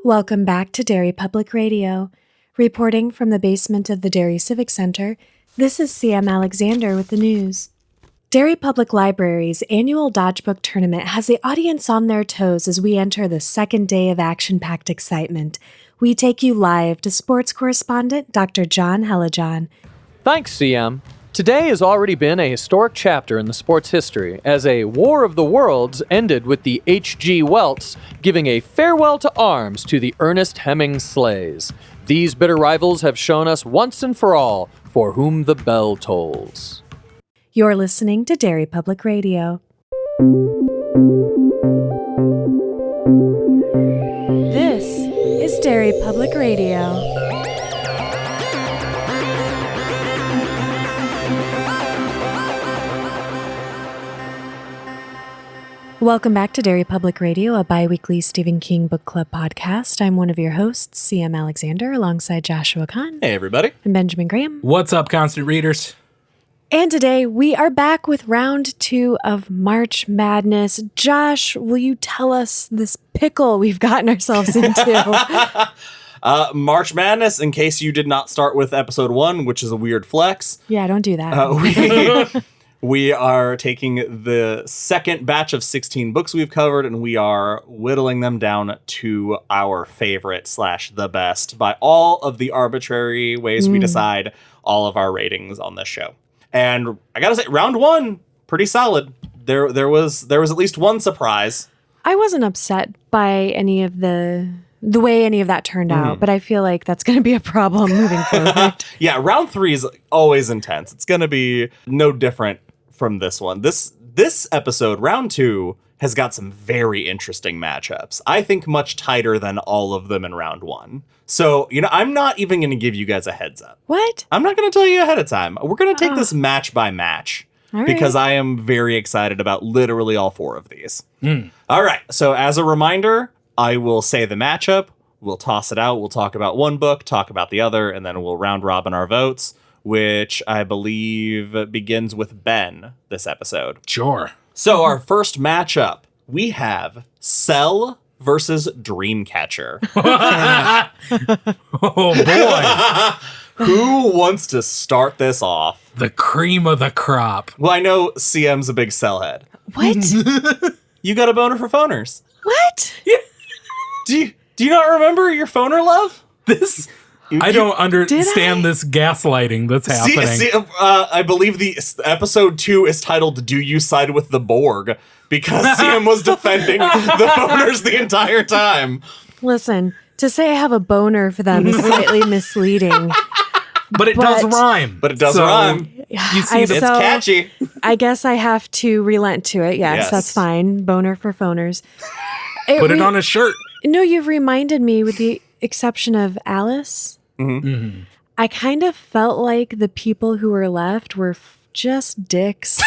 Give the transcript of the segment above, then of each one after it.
Welcome back to Derry Public Radio. Reporting from the basement of the Derry Civic Center, this is CM Alexander with the news. Derry Public Library's annual Dodgebook Tournament has the audience on their toes as we enter the second day of action-packed excitement. We take you live to sports correspondent Dr. John Hellajohn. Thanks, CM. Today has already been a historic chapter in the sport's history, as a War of the Worlds ended with the H.G. Welts giving a farewell to arms to the Ernest Hemming sleighs. These bitter rivals have shown us once and for all for whom the bell tolls. You're listening to Derry Public Radio. This is Derry Public Radio. Welcome back to Derry Public Radio, a bi-weekly Stephen King book club podcast. I'm one of your hosts, CM Alexander, alongside Joshua Kahn. Hey, everybody. And Benjamin Graham. What's up, constant readers? And today we are back with round 2 of March Madness. Josh, will you tell us this pickle we've gotten ourselves into? March Madness, in case you did not start with episode 1, which is a weird flex. Yeah, don't do that. We are taking the second batch of 16 books we've covered, and we are whittling them down to our favorite / the best by all of the arbitrary ways we decide all of our ratings on this show. And I gotta say, round 1, pretty solid. There was at least one surprise. I wasn't upset by any of the way any of that turned out, but I feel like that's going to be a problem moving forward. Yeah, round 3 is always intense. It's going to be no different from this one. This episode, round 2, has got some very interesting matchups. I think much tighter than all of them in round 1. So, I'm not even going to give you guys a heads up. What? I'm not going to tell you ahead of time. We're going to take this match by match. All right. Because I am very excited about literally all 4 of these. All right. So as a reminder, I will say the matchup. We'll toss it out. We'll talk about one book, talk about the other, and then we'll round robin our votes, which I believe begins with Ben this episde. Sure. So our first matchup, we have Cell versus Dreamcatcher. Oh, boy. Who wants to start this off? The cream of the crop. Well, I know CM's a big Cell head. What? You got a boner for phoners. What? Do you not remember your phoner love? I don't understand this gaslighting that's happening. I believe the episode 2 is titled "Do You Side with the Borg?" because CM was defending the phoners the entire time. Listen, to say I have a boner for them is slightly misleading. But it does rhyme. But it does rhyme. You see, It's catchy. I guess I have to relent to it. Yes, that's fine. Boner for phoners. Put it on a shirt. No, you've reminded me, with the exception of Alice, I kind of felt like the people who were left were just dicks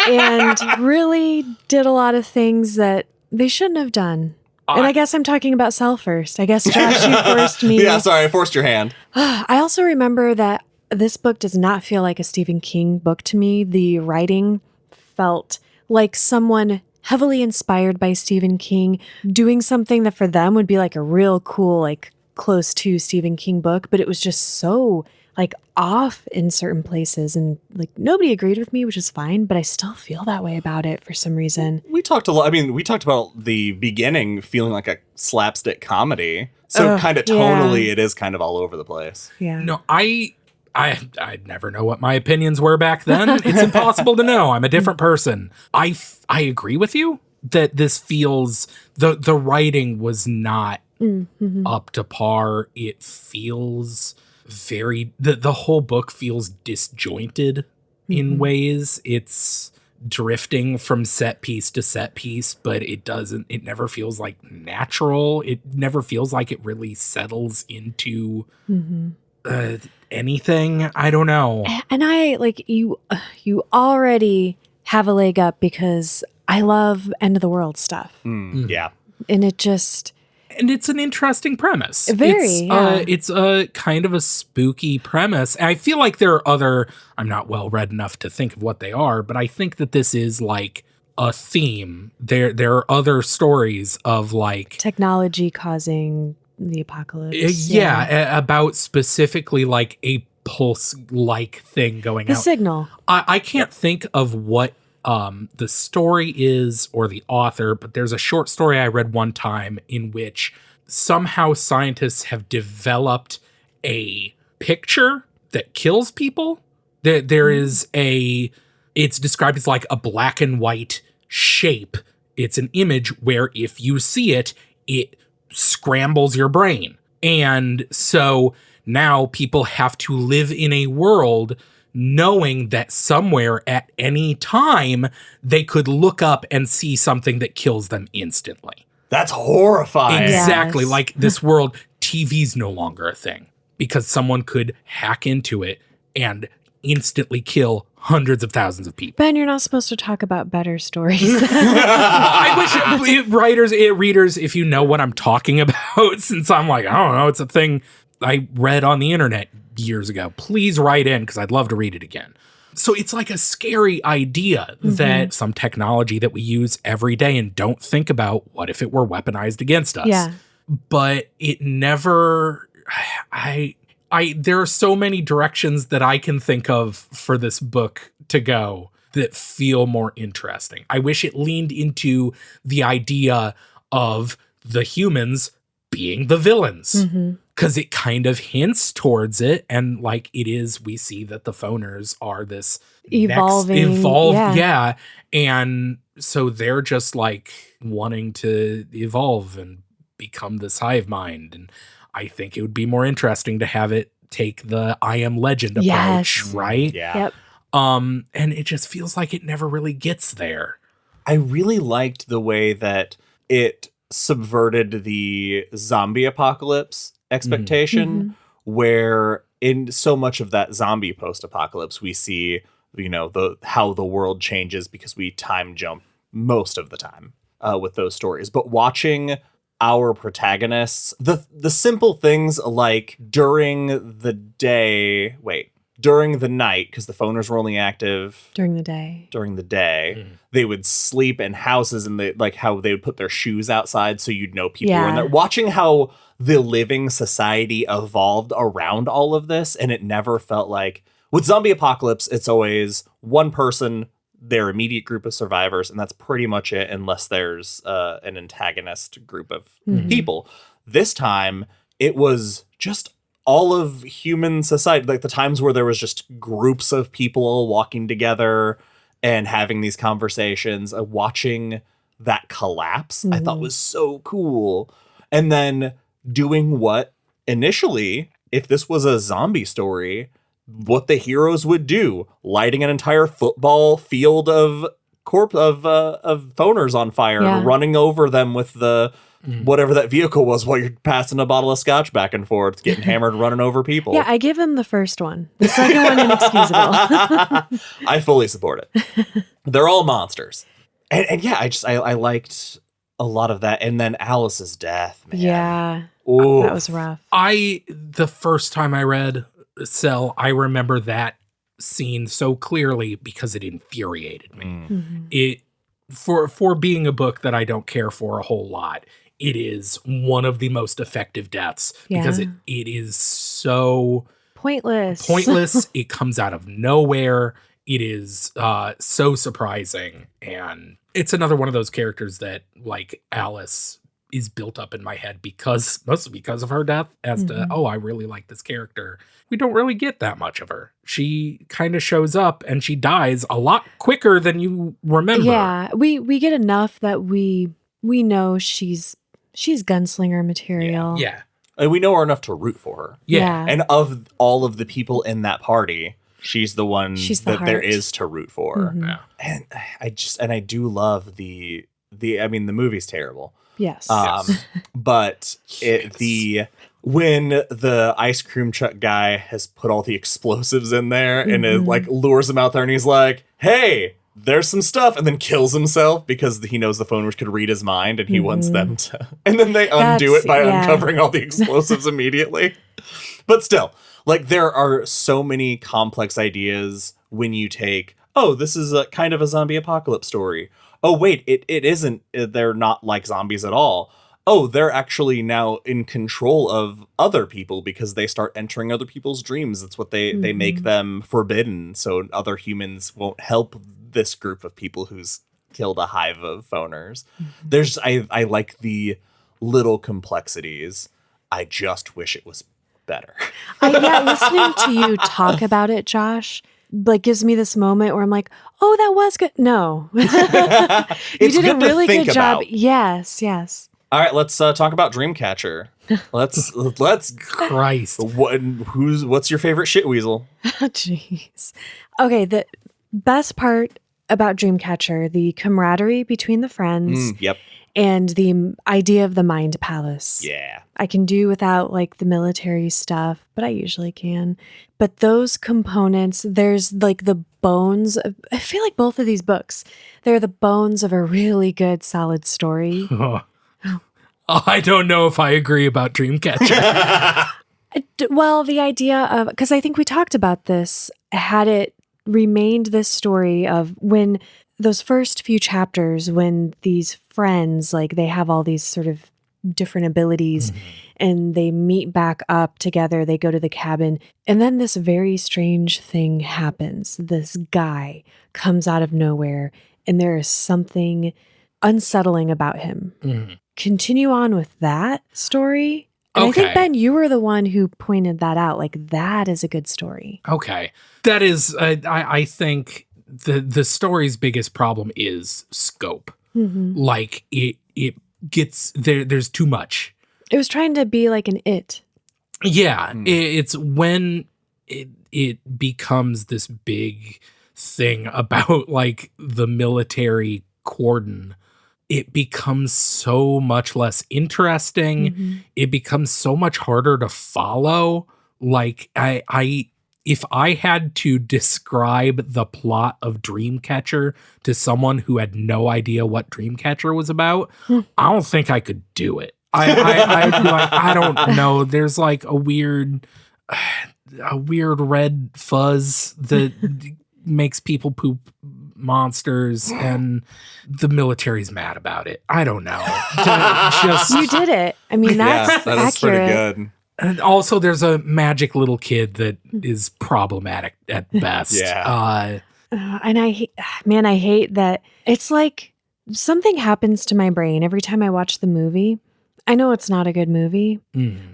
and really did a lot of things that they shouldn't have done. And I guess I'm talking about Cell first. I guess, Josh, you forced me. Yeah, sorry, I forced your hand. I also remember that this book does not feel like a Stephen King book to me. The writing felt like someone heavily inspired by Stephen King doing something that for them would be like a real cool, like close to Stephen King book, but it was just so like off in certain places, and like nobody agreed with me, which is fine, but I still feel that way about it for some reason. We talked a lot. I mean, we talked about the beginning feeling like a slapstick comedy. So kind of tonally, it is kind of all over the place. Yeah. No, I never know what my opinions were back then. It's impossible to know. I'm a different person. I agree with you that this feels, the writing was not up to par. It feels very, the whole book feels disjointed in ways. It's drifting from set piece to set piece, but it never feels like natural. It never feels like it really settles into anything. I don't know. And I like you already have a leg up because I love end of the world stuff. Yeah. And it just, and it's an interesting premise. Very, it's a kind of a spooky premise. And I feel like there are other, I'm not well read enough to think of what they are, but I think that this is like a theme. There are other stories of like Technology causing the apocalypse. about specifically like a pulse-like thing going The out. signal. I can't think of what the story is or the author, but there's a short story I read one time in which somehow scientists have developed a picture that kills people. There is it's described as like a black and white shape. It's an image where if you see it, it scrambles your brain. And so now people have to live in a world knowing that somewhere at any time they could look up and see something that kills them instantly. That's horrifying. Exactly. Yes. Like this world, TV's no longer a thing because someone could hack into it and instantly kill hundreds of thousands of people. Ben, you're not supposed to talk about better stories. I wish readers, if you know what I'm talking about, since I'm like, I don't know, it's a thing I read on the internet years ago. Please write in because I'd love to read it again. So it's like a scary idea that some technology that we use every day and don't think about, what if it were weaponized against us? Yeah. But it never, there are so many directions that I can think of for this book to go that feel more interesting. I wish it leaned into the idea of the humans being the villains. Because it kind of hints towards it. And like it is, we see that the phoners are this Evolving. Yeah. And so they're just like wanting to evolve and become this hive mind. And I think it would be more interesting to have it take the I Am Legend approach, Yes. right? Yeah. Yep. And it just feels like it never really gets there. I really liked the way that it subverted the zombie apocalypse expectation, where in so much of that zombie post-apocalypse we see, you know, how the world changes because we time jump most of the time with those stories. But watching our protagonists, the simple things like during the night, because the phoners were only active During the day. they would sleep in houses, and how they would put their shoes outside so you'd know people were in Yeah. there. Watching how the living society evolved around all of this, and it never felt like, with zombie apocalypse, it's always one person, their immediate group of survivors, and that's pretty much it, unless there's an antagonist group of people. This time, it was just all of human society, like the times where there was just groups of people walking together and having these conversations. Watching that collapse, I thought was so cool. And then doing what initially, if this was a zombie story, what the heroes would do, lighting an entire football field of phoners on fire, Yeah. running over them with the whatever that vehicle was while you're passing a bottle of scotch back and forth, getting hammered, running over people. Yeah, I give him the first one. The second one, inexcusable. I fully support it. They're all monsters. And yeah, I liked a lot of that. And then Alice's death, man. Yeah. Ooh. That was rough. The first time I read Cell, I remember that scene so clearly because it infuriated me. It for being a book that I don't care for a whole lot, it is one of the most effective deaths because Yeah. it is so Pointless. It comes out of nowhere. It is so surprising. And it's another one of those characters that, like Alice, is built up in my head mostly because of her death as to, I really like this character. We don't really get that much of her. She kind of shows up and she dies a lot quicker than you remember. Yeah, we get enough that we know she's gunslinger material. Yeah. And we know her enough to root for her. Yeah. And of all of the people in that party, she's the one She's the that there heart. is to root for. Yeah. And I do love the movie's terrible. Yes. But when the ice cream truck guy has put all the explosives in there and it like lures him out there and he's like, hey, there's some stuff, and then kills himself because he knows the phoners could read his mind and he wants them to, and then they undo it by uncovering all the explosives immediately. But still, like, there are so many complex ideas when you take, this is a kind of a zombie apocalypse story. oh wait, it isn't, they're not like zombies at all. Oh, they're actually now in control of other people because they start entering other people's dreams. It's what they make them forbidden, so other humans won't help this group of people who's killed a hive of phoners. There's I like the little complexities. I just wish it was better. Listening to you talk about it, Josh, like gives me this moment where I'm like, oh, that was good. No. You did a really good job. Yes. All right, let's talk about Dreamcatcher. Let's Christ. What's your favorite shit weasel? Jeez. Okay, the best part about Dreamcatcher, the camaraderie between the friends. Yep. And the idea of the Mind Palace. Yeah. I can do without like the military stuff, but I usually can. But those components, there's like the bones of, I feel like both of these books, they're the bones of a really good, solid story. I don't know if I agree about Dreamcatcher. Well, the idea of, because I think we talked about this, had it remained this story of when those first few chapters, when these friends, like they have all these sort of different abilities and they meet back up together, they go to the cabin, and then this very strange thing happens. This guy comes out of nowhere and there is something unsettling about him. Continue on with that story. And I think, Ben, you were the one who pointed that out. Like, that is a good story. Okay. That is, I think the story's biggest problem is scope. Like, it gets, there's too much. It was trying to be like an It. Yeah. It's when it becomes this big thing about, like, the military cordon. It becomes so much less interesting. It becomes so much harder to follow. Like if I had to describe the plot of Dreamcatcher to someone who had no idea what Dreamcatcher was about, I don't think I could do it. I'd be like, I don't know. There's like a weird red fuzz that makes people poop monsters, and the military's mad about it. I don't know. You did it. I mean, that's that is accurate. pretty good. And also, there's a magic little kid that is problematic at best. Yeah. And I hate that. It's like something happens to my brain every time I watch the movie. I know it's not a good movie,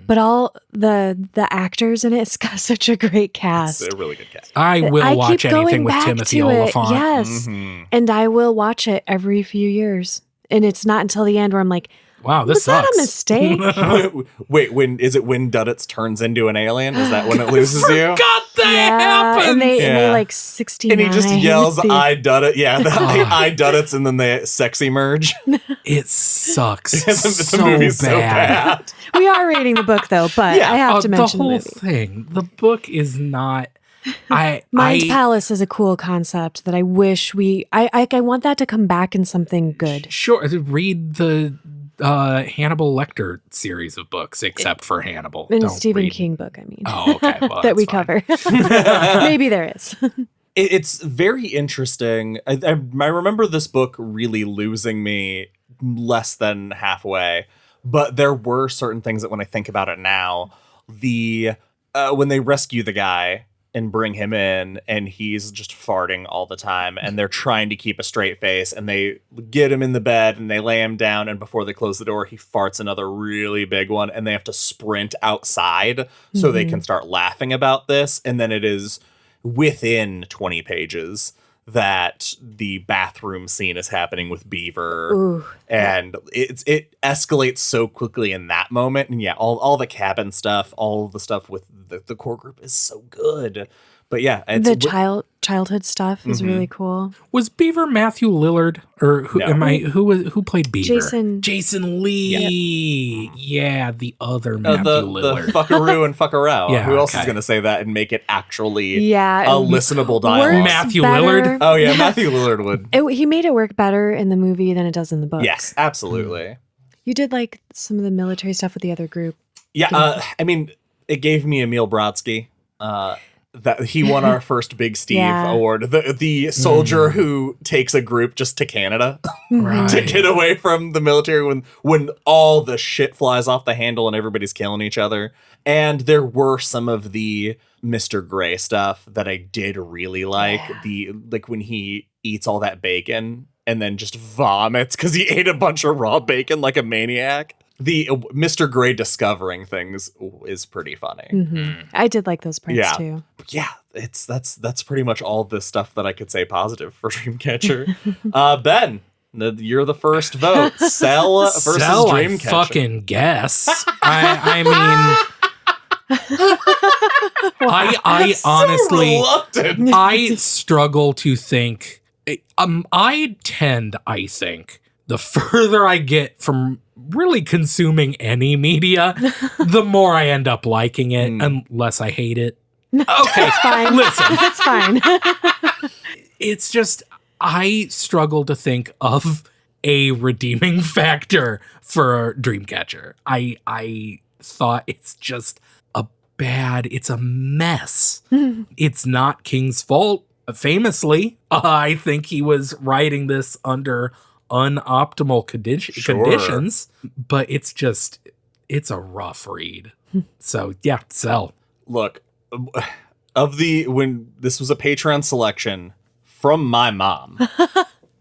but all the actors in it's got such a great cast. It's a really good cast. I will watch anything with Timothy Oliphant. Yes. And I will watch it every few years. And it's not until the end where I'm like, wow, this was sucks. that a mistake? Wait, when Duddits turns into an alien? Is that when it loses you? God, that happens. And they like 69. And he just yells, I Duddit. Yeah, I Duddits, and then they sexy merge. It sucks. The movie's so bad. We are reading the book though, but I have to mention the whole movie. thing. The book is not. Mind Palace is a cool concept that I wish I want that to come back in something good. Sure, read the Hannibal Lecter series of books, except for Hannibal. In a Stephen King book, I mean. Oh, okay. Well, that we fine. cover. Maybe there is. It's very interesting. I remember this book really losing me less than halfway, but there were certain things that when I think about it now, when they rescue the guy and bring him in and he's just farting all the time and they're trying to keep a straight face and they get him in the bed and they lay him down and before they close the door he farts another really big one and they have to sprint outside so they can start laughing about this, and then it is within 20 pages that the bathroom scene is happening with Beaver. Ooh. And it escalates so quickly in that moment. And yeah, all the cabin stuff, all the stuff with the core group is so good. But yeah, the childhood stuff is really cool. Was Beaver Matthew Lillard, or who who played Beaver? Jason Lee. Yeah, the other Matthew Lillard. The fuckaroo and fuckarow. Yeah, who else is going to say that and make it actually a listenable dialogue? Matthew better. Lillard. Oh yeah, Matthew Lillard would. He made it work better in the movie than it does in the book. Yes, absolutely. You did like some of the military stuff with the other group. Yeah, I mean, it gave me Emil Brodsky. that he won our first Big Steve Yeah. award. The soldier who takes a group just to Canada Right. to get away from the military when all the shit flies off the handle and everybody's killing each other. And there were some of the Mr. Grey stuff that I did really like. Like when he eats all that bacon and then just vomits because he ate a bunch of raw bacon like a maniac. The Mr. Grey discovering things is pretty funny. Mm-hmm. I did like those parts Yeah. too. Yeah, that's pretty much all the stuff that I could say positive for Dreamcatcher. Ben, you're the first vote. Cell versus Cell, I Dreamcatcher. fucking guess. I mean, I honestly, reluctant. I struggle to think. I think, the further I get from really consuming any media, the more I end up liking it, unless I hate it. Okay, It's fine. listen. It's fine. It's just, I struggle to think of a redeeming factor for Dreamcatcher. I thought it's just it's a mess. It's not King's fault. Famously, I think he was writing this under unoptimal conditions, but it's a rough read. So yeah, Cell. Look, when this was a Patreon selection from my mom,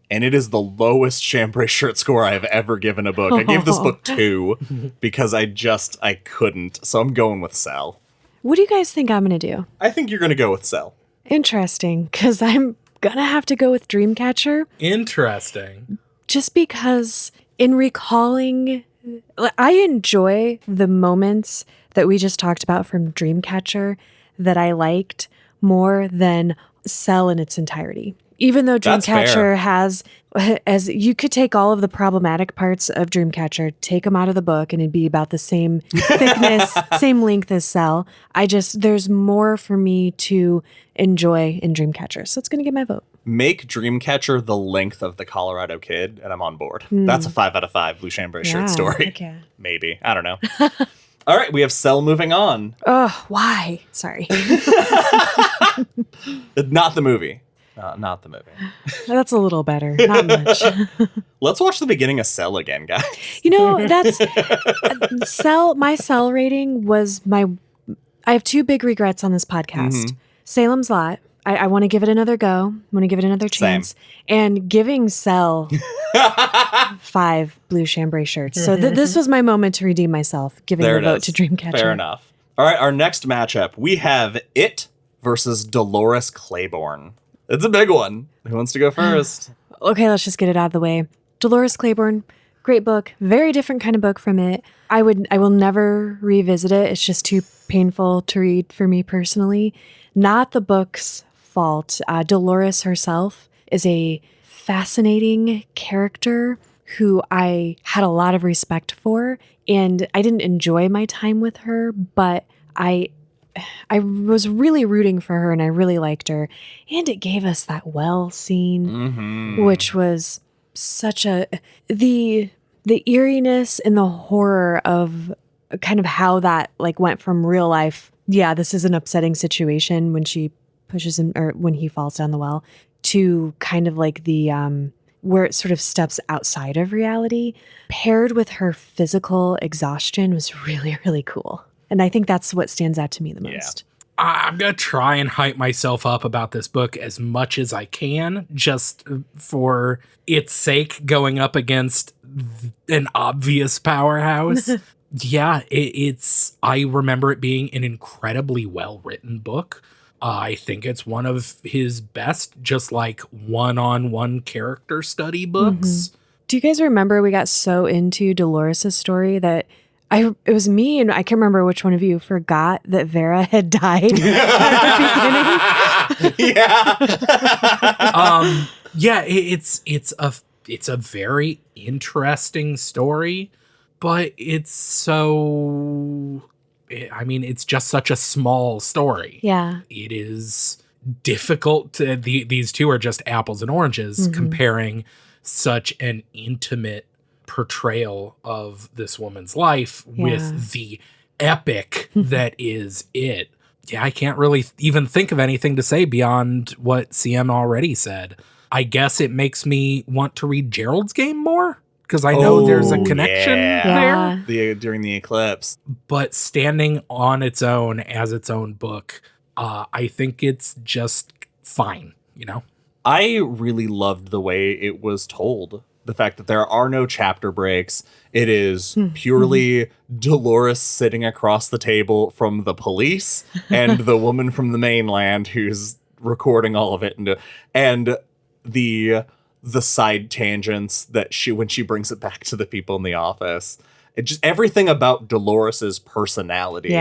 and it is the lowest chambray shirt score I have ever given a book. I gave this book 2 because I couldn't. So I'm going with Cell. What do you guys think I'm going to do? I think you're going to go with Cell. Interesting, because I'm going to have to go with Dreamcatcher. Interesting. Just because in recalling, I enjoy the moments that we just talked about from Dreamcatcher that I liked more than Cell in its entirety. Even though That's fair. Dreamcatcher has, as you could take all of the problematic parts of Dreamcatcher, take them out of the book, and it'd be about the same thickness, same length as Cell. There's more for me to enjoy in Dreamcatcher, so it's going to get my vote. Make Dreamcatcher the length of the Colorado Kid, and I'm on board. That's a 5 out of 5 Blue Chambray shirt story. heck yeah. Maybe. I don't know. All right, we have Cell moving on. Oh, why? Sorry. Not the movie. Not the movie. That's a little better. Not much. Let's watch the beginning of Cell again, guys. You know, that's Cell. My Cell rating was I have 2 big regrets on this podcast. Salem's Lot. I want to give it another go. I want to give it another chance. And giving Cell 5 blue chambray shirts. So this was my moment to redeem myself, giving the vote to Dreamcatcher. Fair enough. All right, our next matchup, we have It versus Dolores Claiborne. It's a big one. Who wants to go first? Okay, let's just get it out of the way. Dolores Claiborne, great book. Very different kind of book from It. I will never revisit it. It's just too painful to read for me personally. Not the book's fault. Dolores herself is a fascinating character who I had a lot of respect for, and I didn't enjoy my time with her, but I was really rooting for her and I really liked her. And it gave us that well scene, which was such the eeriness and the horror of kind of how that went from real life. Yeah, this is an upsetting situation when she pushes him or when he falls down the well, to kind of the where it sort of steps outside of reality, paired with her physical exhaustion, was really, really cool. And I think that's what stands out to me the most. I'm going to try and hype myself up about this book as much as I can, just for its sake, going up against an obvious powerhouse. Yeah, I remember it being an incredibly well-written book. I think it's one of his best, just one-on-one character study books. Do you guys remember we got so into Dolores' story that it was me, and I can't remember which one of you forgot that Vera had died at the beginning. Yeah. It's a very interesting story, but it's just such a small story. Yeah. It is difficult to, these two are just apples and oranges, comparing such an intimate portrayal of this woman's life with the epic that is It. I can't really even think of anything to say beyond what CM already said. I guess it makes me want to read Gerald's Game more, because I know there's a connection Yeah. there. During the eclipse. But standing on its own as its own book, I think it's just fine, you know? I really loved the way it was told. The fact that there are no chapter breaks. It is purely Dolores sitting across the table from the police and the woman from the mainland who's recording all of it, and the side tangents that when she brings it back to the people in the office. It just, everything about Dolores's personality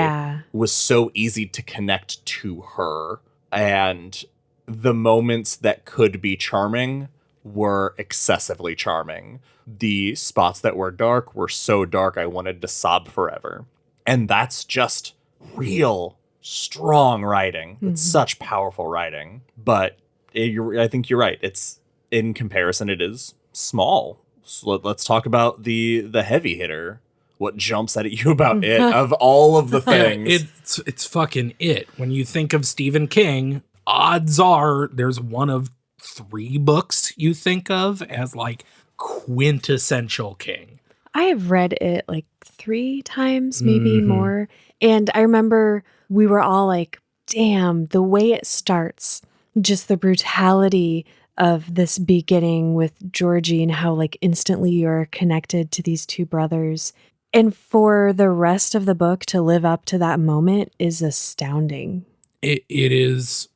was so easy to connect to her, and the moments that could be charming were excessively charming. The spots that were dark were so dark I wanted to sob forever. And that's just real strong writing. It's such powerful writing. But I think you're right. It's, in comparison, it is small. So let's talk about the heavy hitter. What jumps out at you about it of all of the things? It's fucking it. When you think of Stephen King, odds are there's one of 3 books you think of as like quintessential King. I have read it like 3 times, maybe more. And I remember we were all like, damn, the way it starts, just the brutality of this beginning with Georgie and how like instantly you're connected to these 2 brothers. And for the rest of the book to live up to that moment is astounding. It is,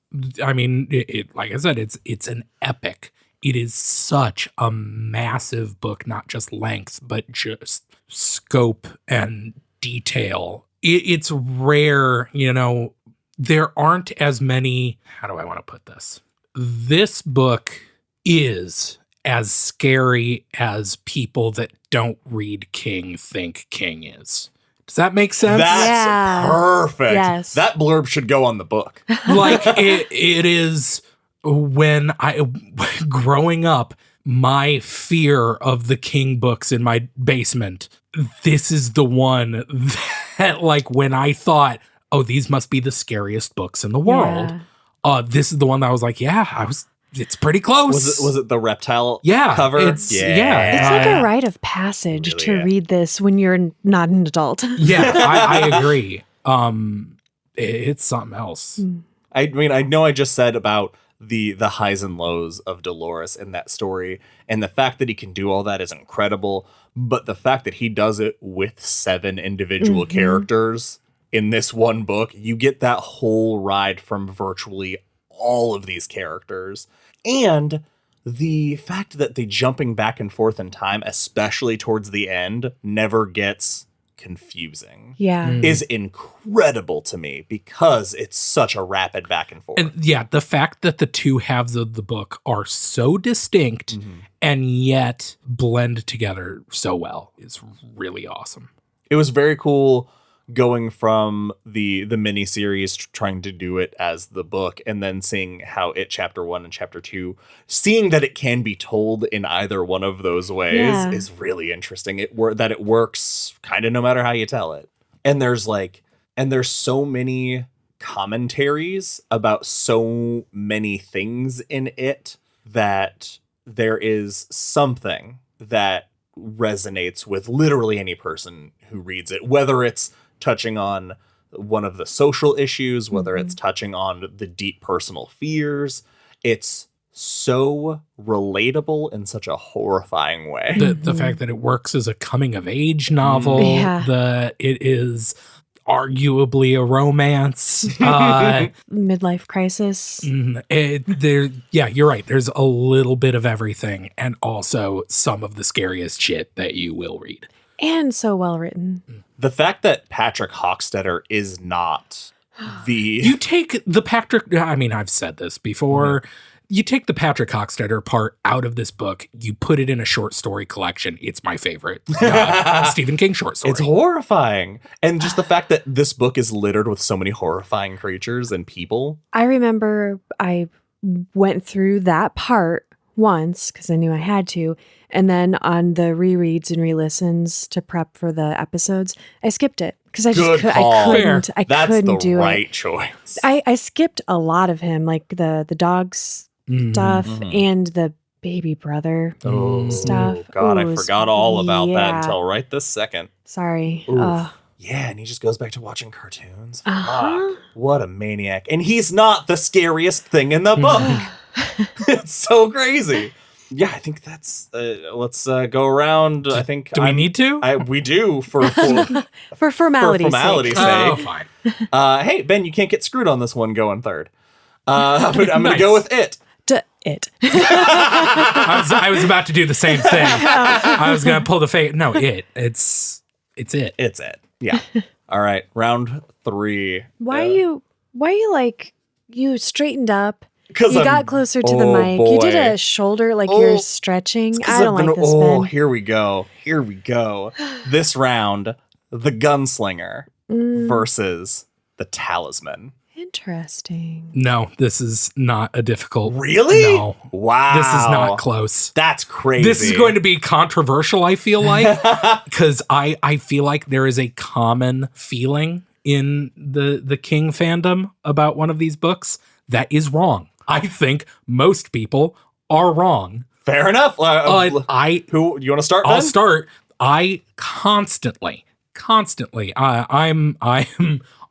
I mean, like I said, it's an epic. It is such a massive book, not just length, but just scope and detail. It's rare, you know, there aren't as many, how do I want to put this? This book is as scary as people that don't read King think King is. Does that make sense? That's perfect. Yes. That blurb should go on the book. Like it is when growing up, my fear of the King books in my basement, this is the one that like when I thought, oh, these must be the scariest books in the world. This is the one that I was like, it's pretty close. Was it the reptile cover? It's It's like a rite of passage to read this when you're not an adult. I agree. It's something else. I mean, I know I just said about the highs and lows of Dolores in that story, and the fact that he can do all that is incredible, but the fact that he does it with 7 individual characters in this one book, you get that whole ride from virtually all of these characters. And the fact that the jumping back and forth in time, especially towards the end, never gets confusing is incredible to me because it's such a rapid back and forth. And the fact that the 2 halves of the book are so distinct and yet blend together so well is really awesome. It was very cool going from the miniseries, trying to do it as the book, and then seeing how it chapter 1 and chapter 2, seeing that it can be told in either one of those ways is really interesting. It works kind of no matter how you tell it. And there's so many commentaries about so many things in it that there is something that resonates with literally any person who reads it, whether it's touching on one of the social issues, whether it's touching on the deep personal fears. It's so relatable in such a horrifying way. The fact that it works as a coming of age novel, that it is arguably a romance, midlife crisis. You're right. There's a little bit of everything, and also some of the scariest shit that you will read. And so well written. The fact that Patrick Hockstetter is not the... You take the Patrick... I mean, I've said this before. You take the Patrick Hockstetter part out of this book, you put it in a short story collection. It's my favorite Stephen King short story. It's horrifying. And just the fact that this book is littered with so many horrifying creatures and people. I remember I went through that part once because I knew I had to. And then on the rereads and re-listens to prep for the episodes, I skipped it because I Good just call. I couldn't the do right it. choice. I skipped a lot of him, like the dogs stuff and the baby brother stuff. God, Ooh, I forgot all about that yeah. until right this second. Sorry. Oof. Yeah, and he just goes back to watching cartoons. Uh-huh. Fuck, what a maniac. And he's not the scariest thing in the book. It's so crazy. Yeah, I think that's, let's go around. I think Do we need to? We do for For formality's formality's sake. sake. Oh, fine. Hey, Ben, you can't get screwed on this one going third. But I'm going to go with it. It. I was about to do the same thing. I was going to pull the fate. No, it's it. It's it. Yeah. All right. Round 3. Why you like, you straightened up? Because You got closer to the mic. You did a shoulder, like you're stretching. I don't like this, Ben. Here we go. This round, the Gunslinger versus the Talisman. Interesting. No, this is not a difficult. Really? No. Wow. This is not close. That's crazy. This is going to be controversial, I feel like, because I feel like there is a common feeling in the King fandom about one of these books that is wrong. I think most people are wrong. Fair enough. Who you want to start? I'll Ben? start. I constantly, I'm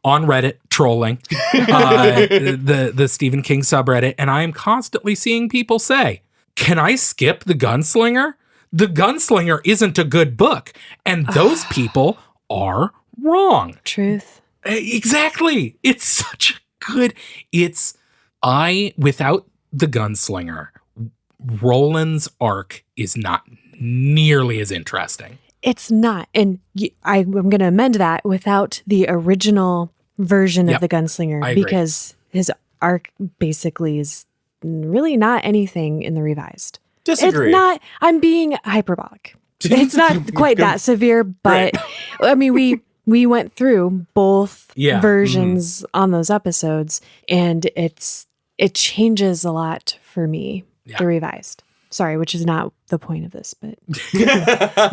on Reddit trolling the Stephen King subreddit, and I am constantly seeing people say, "Can I skip the Gunslinger? The Gunslinger isn't a good book," and those people are wrong. Truth. Exactly. It's such a good. Without the Gunslinger, Roland's arc is not nearly as interesting. It's not. And I'm going to amend that without the original version of the Gunslinger, I agree. because his arc basically is really not anything in the revised. Disagree. It's not, I'm being hyperbolic. It's not quite that severe, but I mean, we went through both versions on those episodes, and it changes a lot for me, the revised. Sorry, which is not the point of this, but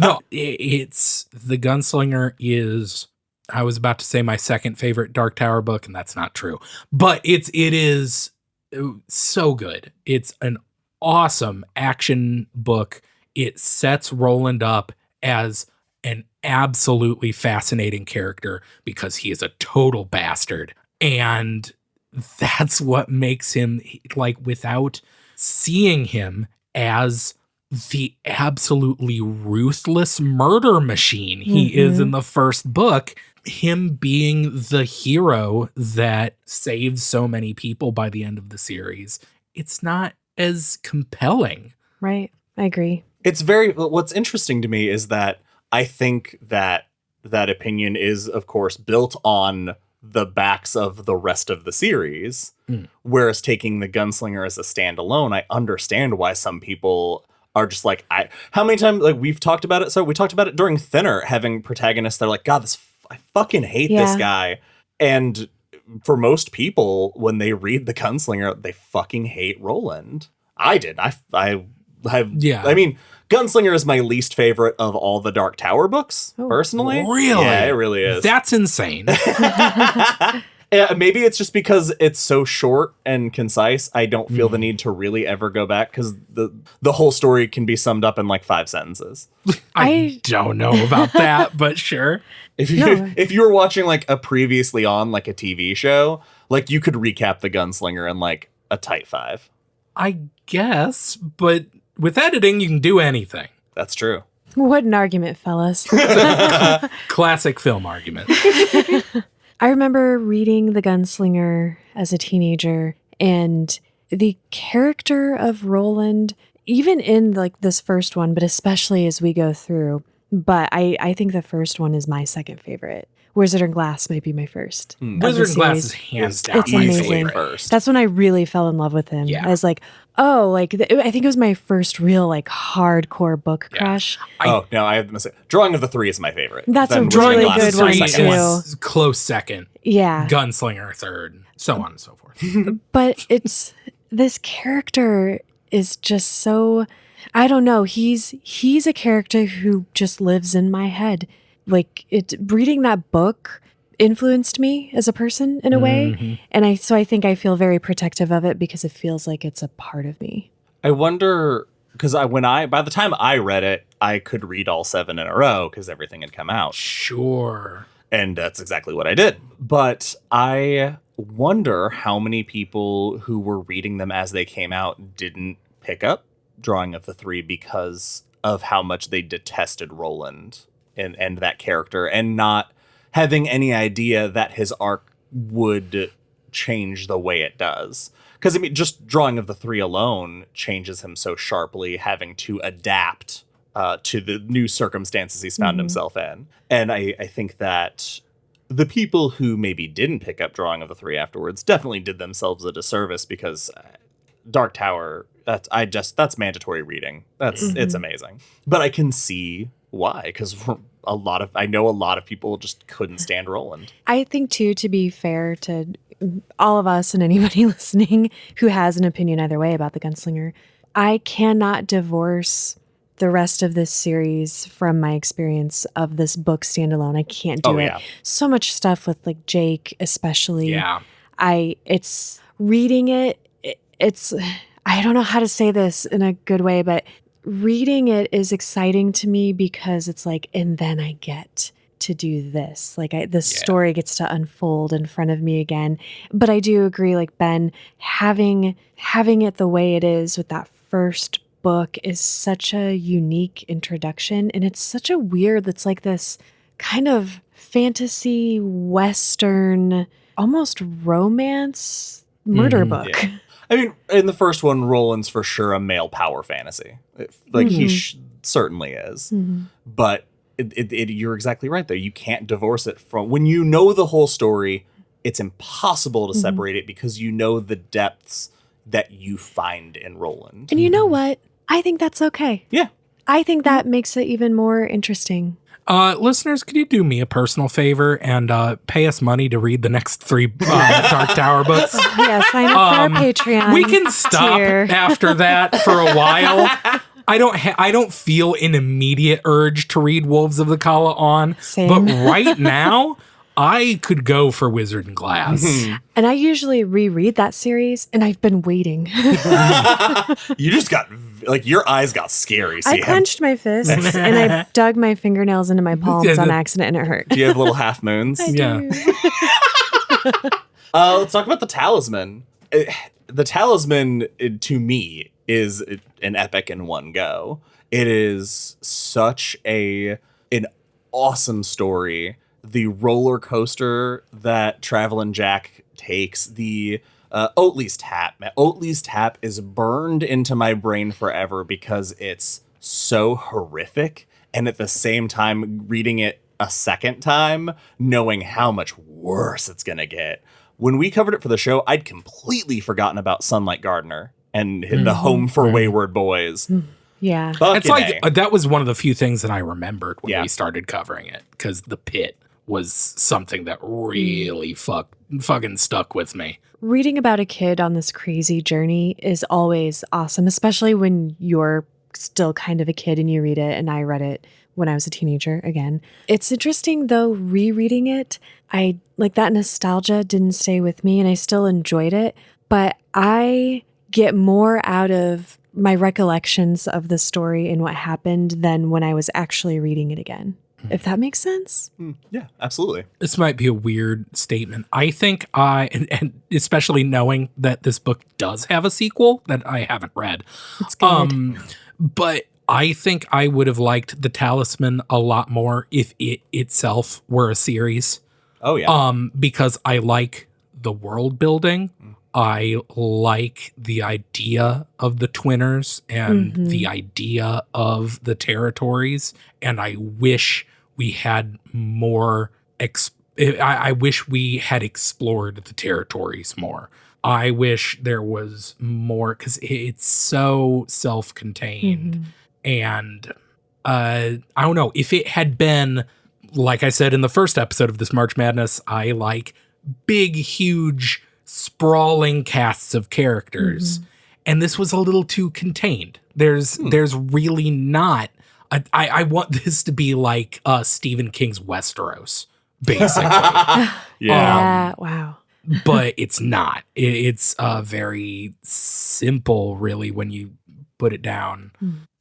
No, it's the Gunslinger is, I was about to say my second favorite Dark Tower book, and that's not true, but it is so good. It's an awesome action book. It sets Roland up as an absolutely fascinating character because he is a total bastard. And that's what makes him, like, without seeing him as the absolutely ruthless murder machine he is in the first book, him being the hero that saves so many people by the end of the series, it's not as compelling. right. I agree. What's interesting to me is that I think that opinion is, of course, built on the backs of the rest of the series. Whereas taking the Gunslinger as a standalone, I understand why some people are just like, how many times, like, we've talked about it. So we talked about it during Thinner, having protagonists. They're like, God, I fucking hate this guy. And for most people, when they read the Gunslinger, they fucking hate Roland. I did. I mean, Gunslinger is my least favorite of all the Dark Tower books, personally. Really? Yeah, it really is. That's insane. Yeah, maybe it's just because it's so short and concise. I don't feel the need to really ever go back, because the whole story can be summed up in like 5 sentences. I don't know about that, but sure. If you were watching like a previously on like a TV show, like you could recap the Gunslinger in like a tight 5. I guess, but with editing, you can do anything. That's true. What an argument, fellas. Classic film argument. I remember reading The Gunslinger as a teenager, and the character of Roland, even in like this first one, but especially as we go through, but I think the first one is my second favorite. Wizard and Glass might be my first. Wizard and Glass is hands down It's my amazing. favorite. First. That's when I really fell in love with him. Yeah. I was like, oh, like I think it was my first real like hardcore book crush. I have to say, Drawing of the Three is my favorite. That's Then a Wizard and really Glass good is my one, second too. Is close second. Yeah. Gunslinger third. So on and so forth. But it's this character is just so, I don't know. He's a character who just lives in my head. reading that book influenced me as a person in a way. And I think I feel very protective of it because it feels like it's a part of me. I wonder, because by the time I read it, I could read all 7 in a row because everything had come out. Sure. And that's exactly what I did. But I wonder how many people who were reading them as they came out didn't pick up Drawing of the Three because of how much they detested Roland and that character, and not having any idea that his arc would change the way it does. Because, I mean, just Drawing of the Three alone changes him so sharply, having to adapt to the new circumstances he's found himself in. And I think that the people who maybe didn't pick up Drawing of the Three afterwards definitely did themselves a disservice, because Dark Tower, that's mandatory reading. It's amazing. But I can see why, because I know a lot of people just couldn't stand Roland. I think too, to be fair to all of us and anybody listening who has an opinion either way about the Gunslinger, I cannot divorce the rest of this series from my experience of this book standalone. I can't do it. So much stuff with like Jake, especially. Yeah. It's reading it. I don't know how to say this in a good way, but reading it is exciting to me because it's like, and then I get to do this. Like the story gets to unfold in front of me again. But I do agree, like Ben, having it the way it is with that first book is such a unique introduction. And it's such a weird, it's like this kind of fantasy, Western, almost romance murder book. Yeah. I mean, in the first one, Roland's for sure a male power fantasy. He certainly is. But you're exactly right, though. You can't divorce it from... When you know the whole story, it's impossible to separate it because you know the depths that you find in Roland. And you know what? I think that's okay. Yeah. I think that makes it even more interesting. Listeners, could you do me a personal favor and pay us money to read the next 3 Dark Tower books? Yeah, sign up for our Patreon. We can stop after that for a while. I don't feel an immediate urge to read Wolves of the Kala on. Same. But right now, I could go for Wizard and Glass. And I usually reread that series, and I've been waiting. You just got, your eyes got scary. I clenched my fists, and I dug my fingernails into my palms on accident, and it hurt. Do you have little half moons? I do. Let's talk about the Talisman. The Talisman, to me, is an epic in one go. It is such an awesome story. The roller coaster that Travelin' Jack takes, the Oatley's Tap. Oatley's Tap is burned into my brain forever because it's so horrific. And at the same time, reading it a second time, knowing how much worse it's going to get. When we covered it for the show, I'd completely forgotten about Sunlight Gardener and the Home for Wayward Boys. Yeah. It's like, that was one of the few things that I remembered when we started covering it, because the pit was something that really fucking stuck with me. Reading about a kid on this crazy journey is always awesome, especially when you're still kind of a kid and you read it, and I read it when I was a teenager again. It's interesting, though, rereading it, I like that nostalgia didn't stay with me, and I still enjoyed it, but I get more out of my recollections of the story and what happened than when I was actually reading it again. If that makes sense. Yeah, absolutely. This might be a weird statement. I think and especially knowing that this book does have a sequel that I haven't read. It's good. But I think I would have liked The Talisman a lot more if it itself were a series. Oh, yeah. Because I like the world building. I like the idea of the Twinners and the idea of the territories. And I wish we had more, I wish we had explored the territories more. I wish there was more, because it's so self-contained. And I don't know, if it had been, like I said in the first episode of this March Madness, I like big, huge, sprawling casts of characters, and this was a little too contained. There's really not I want this to be like Stephen King's Westeros, basically. Yeah. Wow. But it's not. It's very simple, really, when you put it down.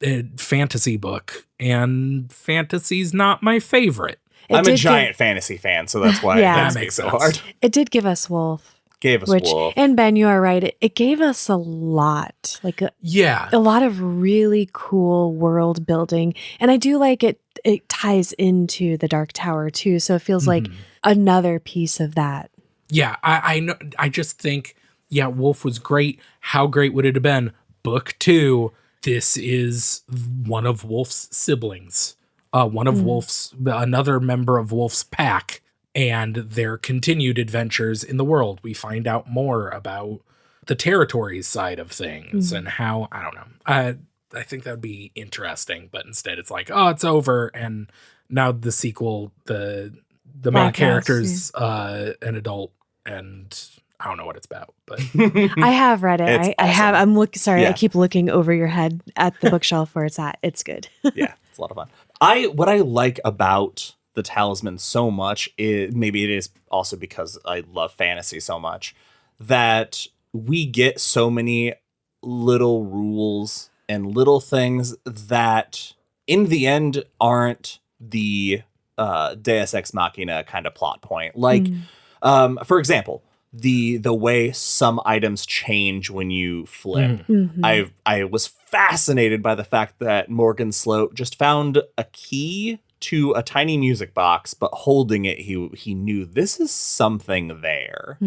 A fantasy book, and fantasy's not my favorite. I'm a giant fantasy fan, so that's why that makes it so hard. It did give us Wolf. Wolf. And Ben, you are right. It gave us a lot. Like a lot of really cool world building. And I do like it ties into the Dark Tower too. So it feels like another piece of that. Yeah, I know. I just think, Wolf was great. How great would it have been? Book 2, this is one of Wolf's siblings. Another member of Wolf's pack, and their continued adventures in the world. We find out more about the territories side of things and how, I don't know. I think that would be interesting, but instead it's like, oh, it's over. And now the sequel, the main character's an adult, and I don't know what it's about, but I have read it. It's I have. I'm Yeah. I keep looking over your head at the bookshelf where it's at. It's good. Yeah, it's a lot of fun. What I like about the Talisman so much is, maybe it is also because I love fantasy so much, that we get so many little rules and little things that in the end aren't the Deus Ex Machina kind of plot point. Like, for example, the way some items change when you flip. I was fascinated by the fact that Morgan Sloat just found a key to a tiny music box, but holding it, he knew this is something there.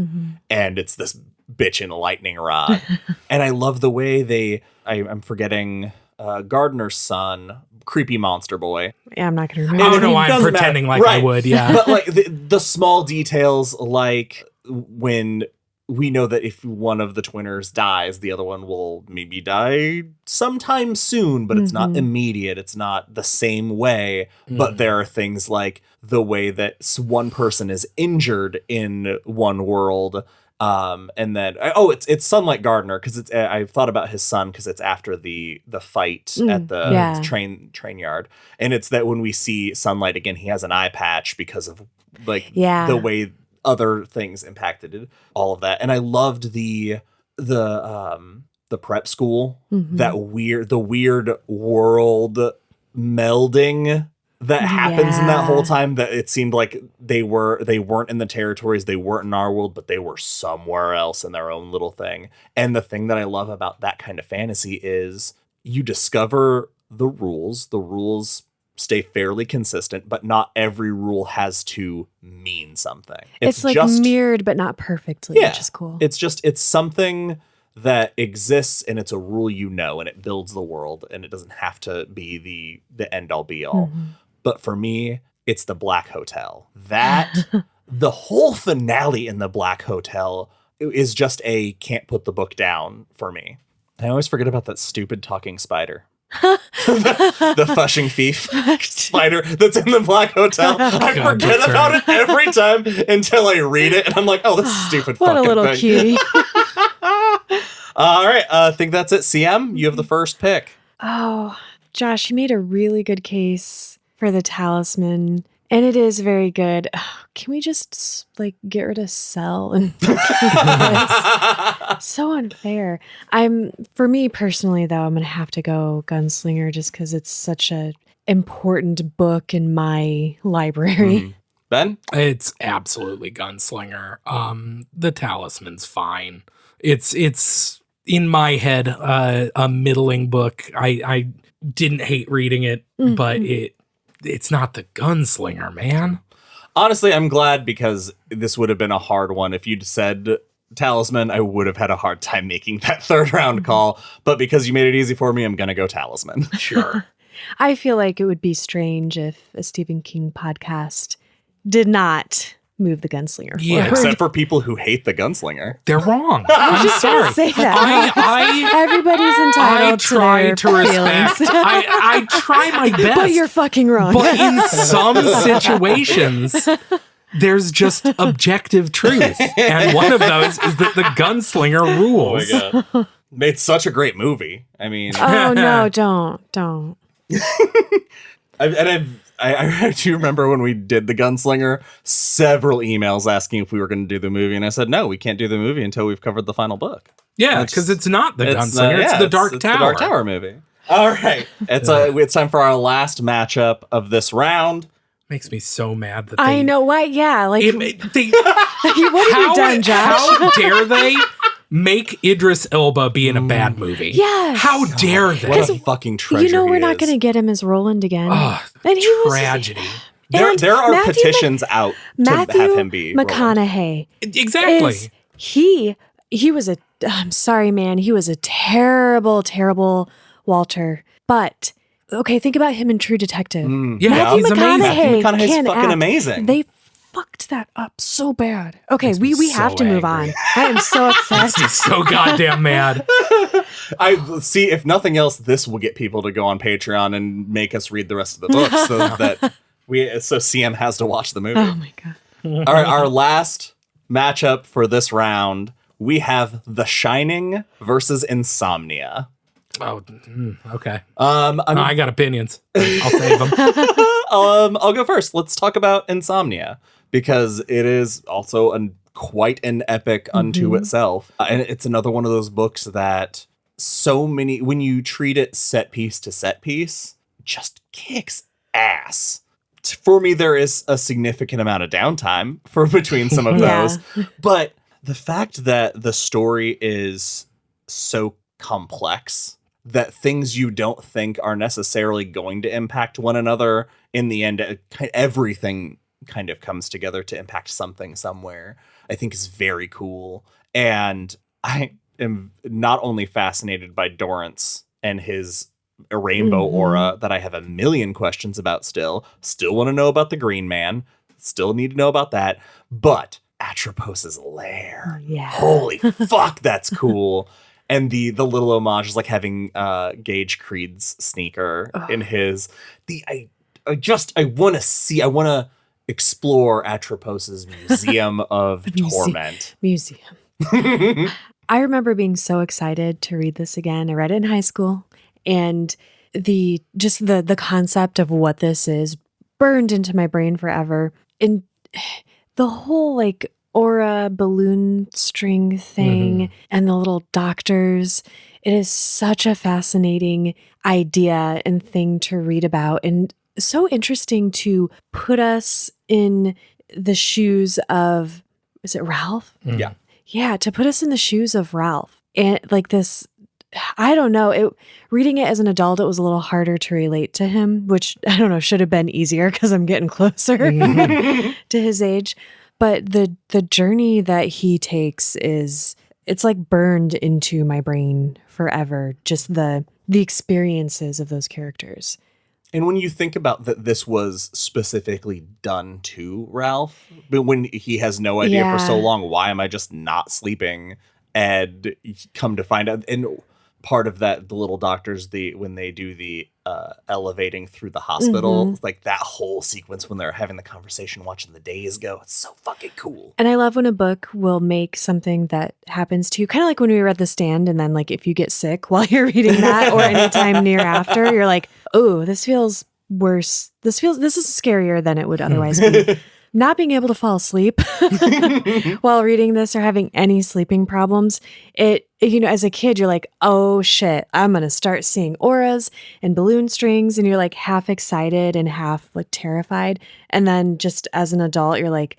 And it's this bitchin' lightning rod. And I love the way I'm forgetting Gardner's son, creepy monster boy. Yeah, I'm not going to remember. I don't know why I'm pretending like I would, But like the small details, like when we know that if one of the twinners dies, the other one will maybe die sometime soon, but it's not immediate. It's not the same way. But there are things like the way that one person is injured in one world. And then, it's Sunlight Gardner, because I thought about his son because it's after the fight at the train yard. And it's that when we see Sunlight again, he has an eye patch because of the way other things impacted all of that. And I loved the prep school, the weird world melding that happens in that whole time, that it seemed like they weren't in the territories, they weren't in our world, but they were somewhere else in their own little thing. And the thing that I love about that kind of fantasy is you discover the rules stay fairly consistent, but not every rule has to mean something. It's like just mirrored, but not perfectly, which is cool. It's something that exists, and it's a rule, and it builds the world, and it doesn't have to be the end all be all. But for me, it's the Black Hotel. That the whole finale in the Black Hotel is just a can't put the book down for me. I always forget about that stupid talking spider. the fushing thief spider that's in the Black Hotel. I forget about it every time until I read it, and I'm like, oh, this is stupid. What a little cutie. All right, I think that's it. CM, you have the first pick. Oh, Josh, you made a really good case for the Talisman, and it is very good. Can we just get rid of Cell and so unfair? For me personally though, I'm gonna have to go Gunslinger just because it's such a important book in my library. Ben? It's absolutely Gunslinger. The Talisman's fine. It's in my head a middling book. I didn't hate reading it, but it's not the Gunslinger, man. Honestly, I'm glad, because this would have been a hard one. If you'd said Talisman, I would have had a hard time making that third round call. But because you made it easy for me, I'm going to go Talisman. Sure. I feel like it would be strange if a Stephen King podcast did not move the Gunslinger forward. Except for people who hate the Gunslinger. They're wrong. I was I'm just sorry. gonna say that. Everybody's entitled to their respect. I try my best. But you're fucking wrong. But in some situations, there's just objective truth. And one of those is that the Gunslinger rules. Oh my God. Made such a great movie. I mean... Oh, no, don't. I do remember when we did the Gunslinger, several emails asking if we were going to do the movie, and I said no, we can't do the movie until we've covered the final book. Yeah, because it's not the Gunslinger, it's the Dark Tower. It's the Dark Tower movie. All right, it's time for our last matchup of this round. Makes me so mad that I know why. Yeah, like what have you done, Josh? How dare they make Idris Elba be in a bad movie? Yes. How dare they? What a fucking treasure! You know we're he not is. going to get him as Roland again. And he tragedy. There are Matthew petitions out to Matthew have him be McConaughey. Exactly. He was a. I'm sorry, man. He was a terrible, terrible Walter. But okay, think about him in True Detective. Yeah, Matthew he's amazing. Matthew McConaughey's can fucking act. amazing. They fucked that up so bad. Okay, we me have so to move angry. on. I am so upset. He's so goddamn mad. I see. If nothing else, this will get people to go on Patreon and make us read the rest of the book, so that CM has to watch the movie. Oh my god. All right, our last matchup for this round, we have The Shining versus Insomnia. Oh, okay. I got opinions. I'll save them. I'll go first. Let's talk about Insomnia, because it is also quite an epic unto itself. And it's another one of those books that when you treat it set piece to set piece, just kicks ass. For me, there is a significant amount of downtime between some of those. But the fact that the story is so complex that things you don't think are necessarily going to impact one another, in the end, everything kind of comes together to impact something somewhere, I think is very cool. And I am not only fascinated by Dorrance and his rainbow aura that I have a million questions about still want to know about the Green Man, still need to know about that, but Atropos's lair. Yeah. Holy fuck, that's cool. And the little homage is like having Gage Creed's sneaker in his. I want to explore Atropos's Museum of Torment. Museum. I remember being so excited to read this again. I read it in high school, and the concept of what this is burned into my brain forever. And the whole like aura balloon string thing and the little doctors, it is such a fascinating idea and thing to read about, and so interesting to put us in the shoes of, is it Ralph? Yeah, to put us in the shoes of Ralph. And like this, I don't know, reading it as an adult, it was a little harder to relate to him, which I don't know, should have been easier because I'm getting closer to his age. But the journey that he takes it's like burned into my brain forever. Just the experiences of those characters. And when you think about that, this was specifically done to Ralph, but when he has no idea for so long, why am I just not sleeping? And come to find out, and part of that, the little doctors, when they do the elevating through the hospital, like that whole sequence when they're having the conversation, watching the days go, it's so fucking cool. And I love when a book will make something that happens to you, kind of like when we read The Stand, and then like if you get sick while you're reading that or anytime near after, you're like, oh, this feels worse. This is scarier than it would otherwise be. Not being able to fall asleep while reading this or having any sleeping problems, as a kid, you're like, oh shit, I'm going to start seeing auras and balloon strings, and you're like half excited and half like terrified. And then just as an adult, you're like,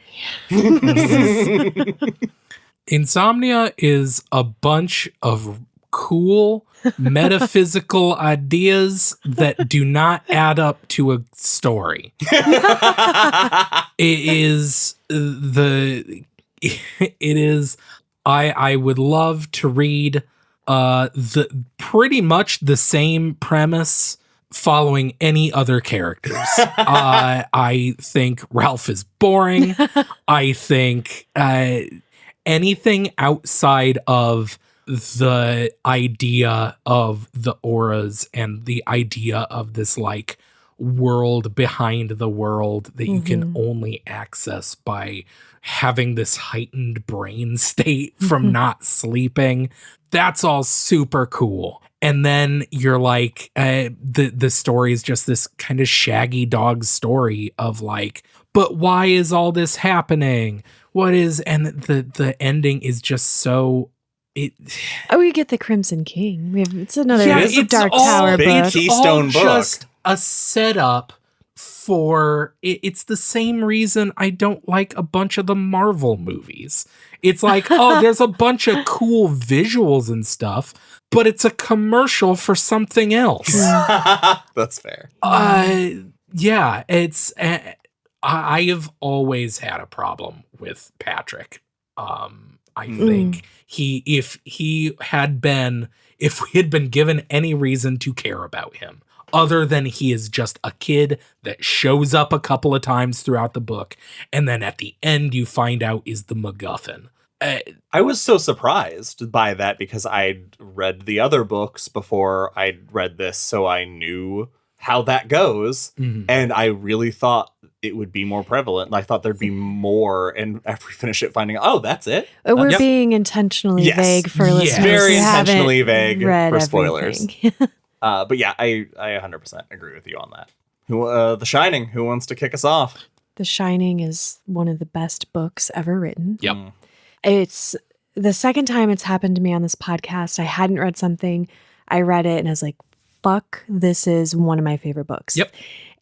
Insomnia is a bunch of cool metaphysical ideas that do not add up to a story. I would love to read the pretty much the same premise following any other characters. I think Ralph is boring. I think anything outside of the idea of the auras and the idea of this like world behind the world that you can only access by having this heightened brain state from not sleeping. That's all super cool. And then you're like, the story is just this kind of Shaggy Dog story of like, but why is all this happening? What is, and the ending is just so, we get the Crimson King. It's another it's a Dark all- Tower big book. Keystone book. Just a setup for, it's the same reason I don't like a bunch of the Marvel movies. It's like, oh, there's a bunch of cool visuals and stuff, but it's a commercial for something else. That's fair. Yeah, it's, I have always had a problem with Patrick. I think if we had been given any reason to care about him, other than he is just a kid that shows up a couple of times throughout the book, and then at the end you find out is the MacGuffin. I was so surprised by that because I'd read the other books before I'd read this, so I knew how that goes. And I really thought it would be more prevalent. And I thought there'd be more. And after we finish it, finding out, oh, that's it. We're being intentionally vague for listeners very who intentionally haven't vague read for spoilers. everything. But yeah, I 100% agree with you on that. The Shining, who wants to kick us off? The Shining is one of the best books ever written. Yep. It's the second time it's happened to me on this podcast. I hadn't read something. I read it and I was like, fuck, this is one of my favorite books. Yep.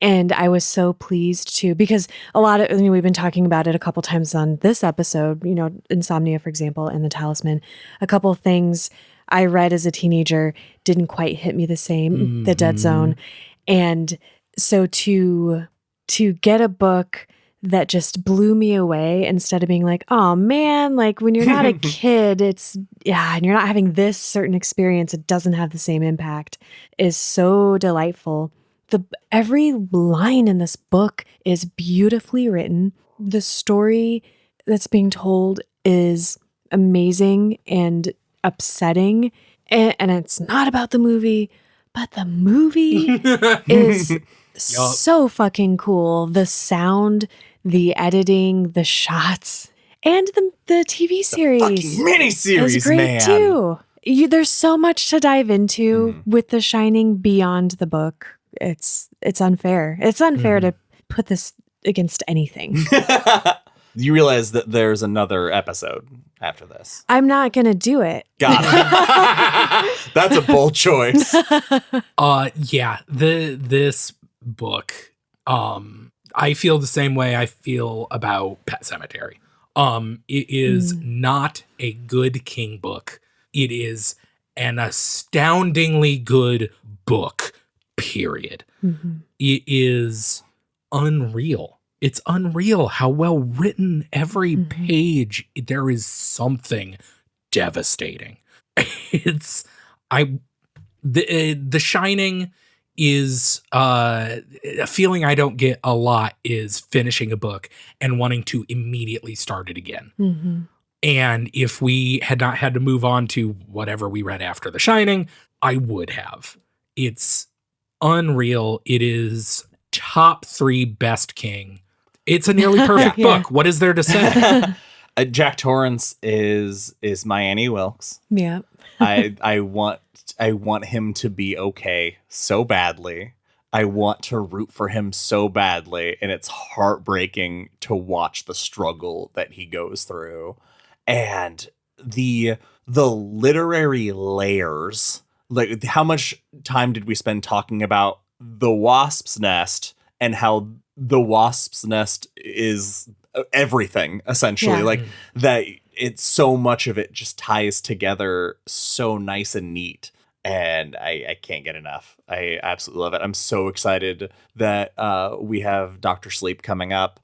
And I was so pleased to, because we've been talking about it a couple times on this episode, Insomnia, for example, and The Talisman. A couple things I read as a teenager didn't quite hit me the same, The Dead Zone. And so to get a book that just blew me away instead of being like, oh man, like when you're not a kid, and you're not having this certain experience, it doesn't have the same impact, is so delightful. Every line in this book is beautifully written. The story that's being told is amazing and upsetting. And it's not about the movie, but the movie is so fucking cool. The sound, the editing, the shots, and the TV series. Fucking miniseries, is great man. too. There's so much to dive into with The Shining beyond the book. It's unfair. It's unfair to put this against anything. You realize that there's another episode after this. I'm not going to do it. Got it. That's a bold choice. This book, I feel the same way I feel about Pet Sematary. It is not a good King book. It is an astoundingly good book, period. It is unreal. It's unreal how well written every page. There is something devastating. The Shining is a feeling I don't get a lot is finishing a book and wanting to immediately start it again. And if we had not had to move on to whatever we read after The Shining, I would have. It's unreal. It is top 3 best King. It's a nearly perfect book. What is there to say? Jack Torrance is my Annie Wilkes. Yeah. I want him to be okay so badly. I want to root for him so badly, and it's heartbreaking to watch the struggle that he goes through. And the literary layers, like how much time did we spend talking about the wasp's nest and how the wasp's nest is everything, essentially. Yeah. Like that, it's so much of it just ties together so nice and neat. And I can't get enough. I absolutely love it. I'm so excited that we have Dr. Sleep coming up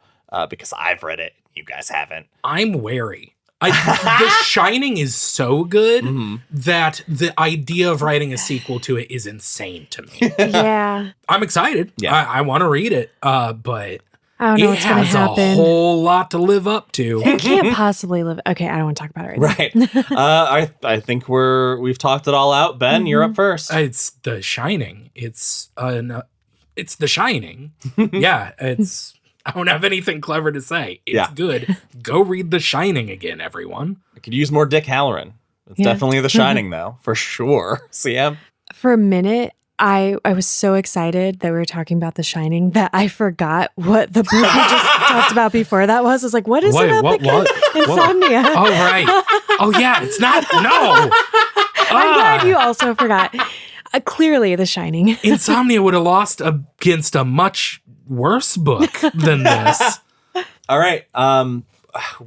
because I've read it. You guys haven't. I'm wary. The Shining is so good that the idea of writing a sequel to it is insane to me. Yeah. I'm excited. Yeah. I want to read it, but I don't know it what's going to has a happen. whole lot to live up to. It can't possibly live. Okay, I don't want to talk about it right now. Right. I think we've talked it all out. Ben, you're up first. It's The Shining. It's an It's The Shining. Yeah, I don't have anything clever to say. It's good. Go read The Shining again, everyone. I could use more Dick Halloran. It's definitely The Shining, though, for sure. CM? For a minute, I was so excited that we were talking about The Shining that I forgot what the book we just talked about before that was. I was like, what is it about Insomnia? Oh, right. Oh, yeah, it's not. No. I'm glad you also forgot. Clearly, The Shining. Insomnia would have lost against a much worse book than this. All right.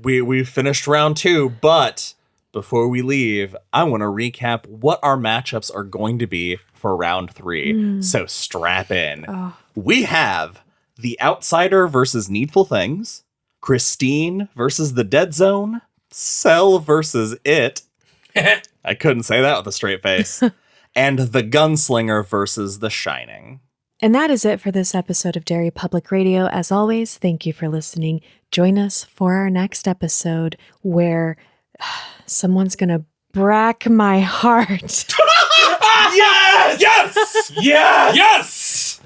We finished round 2, but before we leave, I want to recap what our matchups are going to be for round 3. So strap in. Oh. We have The Outsider versus Needful Things, Christine versus The Dead Zone, Cell versus It. I couldn't say that with a straight face. And The Gunslinger versus The Shining. And that is it for this episode of Derry Public Radio. As always, thank you for listening. Join us for our next episode where someone's going to brack my heart. Yes! Yes! Yes! Yes!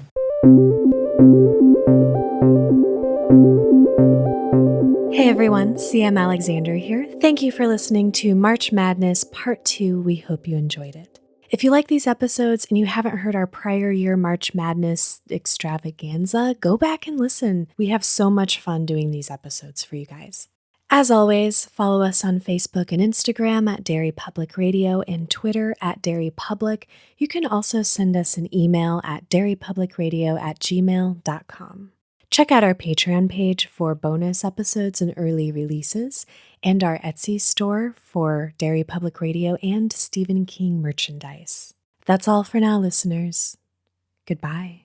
Hey everyone, CM Alexander here. Thank you for listening to March Madness Part 2. We hope you enjoyed it. If you like these episodes and you haven't heard our prior year March Madness extravaganza, go back and listen. We have so much fun doing these episodes for you guys. As always, follow us on Facebook and Instagram at Derry Public Radio and Twitter at Derry Public. You can also send us an email at derrypublicradio@gmail.com. Check out our Patreon page for bonus episodes and early releases, and our Etsy store for Derry Public Radio and Stephen King merchandise. That's all for now, listeners. Goodbye.